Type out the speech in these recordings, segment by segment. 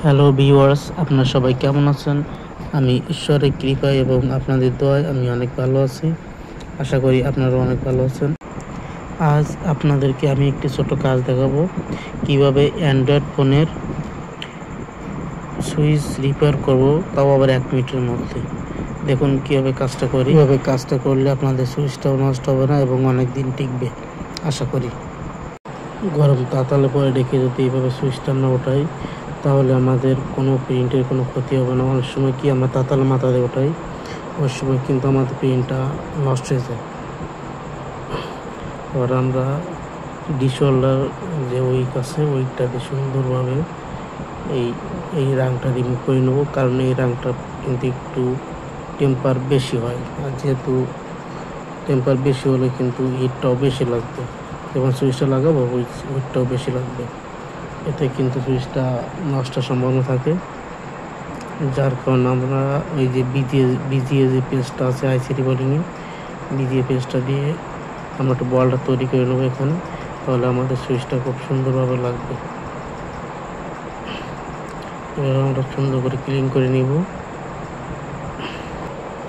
Hello viewers, আপনারা সবাই কেমন আছেন? আমি ঈশ্বরের কৃপায় এবং আপনাদের দোয়ায় আমি অনেক ভালো আছি। আশা করি আপনারাও অনেক ভালো আছেন। আজ আপনাদেরকে আমি একটি ছোট কাজ দেখাবো, কিভাবে অ্যান্ড্রয়েড ফোনের সুইচ রিপেয়ার করব, তাও আবার 1 মিনিটের মধ্যে। দেখুন কীভাবে কাজটা করি। কীভাবে কাজটা করলে আপনাদের সুইচটাও নষ্ট হবে না এবং অনেক দিন টিকবে আশা করি। গরম তাতালে পরে রেখে যদি এইভাবে সুইচটা না ওঠাই, তাহলে আমাদের কোনো প্রিন্টের কোনো ক্ষতি হবে না। অনেক সময় কি আমরা তাতালে মাথাতে ওঠাই, ওই সময় কিন্তু আমাদের প্রিন্টটা নষ্ট হয়ে যায়। এবার আমরা ডিসঅল্ডার যে উইক আছে, উইকটাকে সুন্দরভাবে এই রাংটা রিমুভ করে নেবো, কারণ এই রাংটা কিন্তু একটু টেম্পার বেশি হয়, আর যেহেতু টেম্পার বেশি হলে কিন্তু হিটটাও বেশি লাগবে। যখন সুইচটা লাগাবো হিটটাও বেশি লাগবে, এতে কিন্তু সুইচটা নষ্টের সম্ভাবনা থাকে। যার কারণে আমরা ওই যে বিজিএ যে পেস্টটা আছে আইসি রিবোর্ডিংয়ে, বিজিএ পেস্টটা দিয়ে আমরা একটু বলটা তৈরি করে নেবো এখানে, তাহলে আমাদের সুইচটা খুব সুন্দরভাবে লাগবে। এবার আমরা সুন্দর করে ক্লিন করে নিব।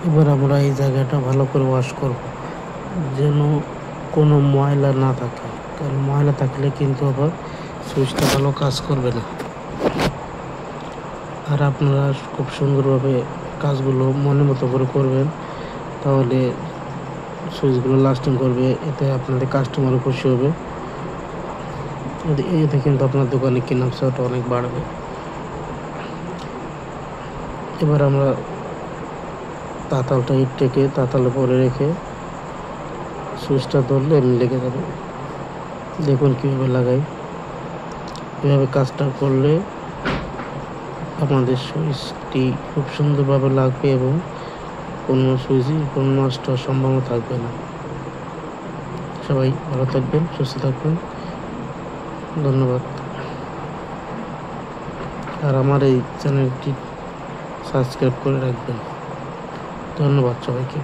এবার আমরা এই জায়গাটা ভালো করে ওয়াশ করব, যেন কোনো ময়লা না থাকে, কারণ ময়লা থাকলে কিন্তু আবার সুইচটা ভালো কাজ করবে না। আর আপনারা খুব সুন্দরভাবে কাজগুলো মনের মতো করে করবেন, তাহলে সুইচগুলো লাস্টিং করবে, এতে আপনাদের কাস্টমারও খুশি হবে, এতে কিন্তু আপনার দোকানে কেনাবেচাটা অনেক বাড়বে। এবার আমরা তাতালটা হিট থেকে তাতালে পরে রেখে সুইচটা ধরলে এমনি লেগে যাবে। দেখুন কীভাবে লাগাই। এভাবে কাজটা করলে আমাদের সুইচটি খুব সুন্দরভাবে লাগবে এবং কোনো সুইচই কোনো নষ্ট হওয়ার সম্ভাবনা থাকবে না। সবাই ভালো থাকবেন, সুস্থ থাকবেন, ধন্যবাদ। আর আমার এই চ্যানেলটি সাবস্ক্রাইব করে রাখবেন। ধন্যবাদ সবাইকে।